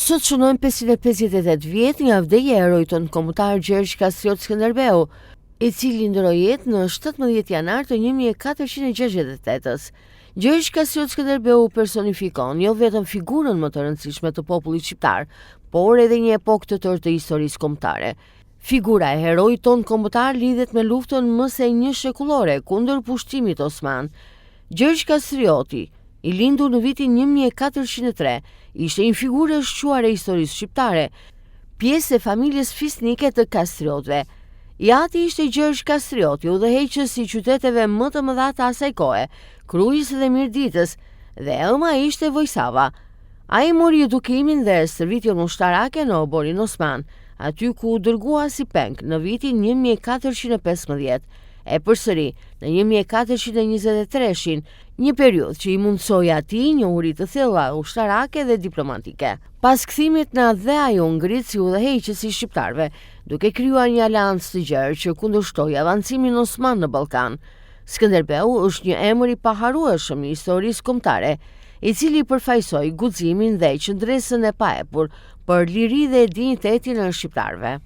Sot shënojmë 558 vjet nga vdekja e heroit tonë kombëtar Gjergj Kastrioti Skënderbeu, i cili ndroi jetë në 17 janar të 1468-s. Gjergj Kastrioti Skënderbeu personifikon jo vetëm figurën më të rëndësishme të popullit shqiptar, por edhe një epokë të tërë të historisë kombëtare. Figura e heroit tonë kombëtar lidhet me luftën më së një shekullore kundër pushtimit osman. Gjergj Kastrioti, i lindur në vitin 1403, ishte një figurë e shquar e historisë shqiptare, pjesë e familjes fisnike të Kastriotëve. I ati ishte Gjergj Kastrioti, udhëheqës i qyteteve më të mëdha të asaj kohe, Krujës dhe Mirditës, dhe ëma ishte Vojsava. Ai mori edukimin dhe stërvitjen ushtarake në oborin osman, aty ku u dërgua si peng në vitin 1415. E përsëri në 1423, një periudhë që i mundsoi atij njohuri të thella ushtarake dhe diplomatike. Pas kthimit në atë dhe ajo ngrit si udhëheqës i shqiptarëve, duke krijuar një aleancë të gjerë që kundërshtoi avancimin osman në Ballkan. Skënderbeu është një emër i paharrueshëm i historisë kombëtare, i cili përfaqësoi guximin dhe qëndresën e paepur për liri dhe dinjitetin e shqiptarëve.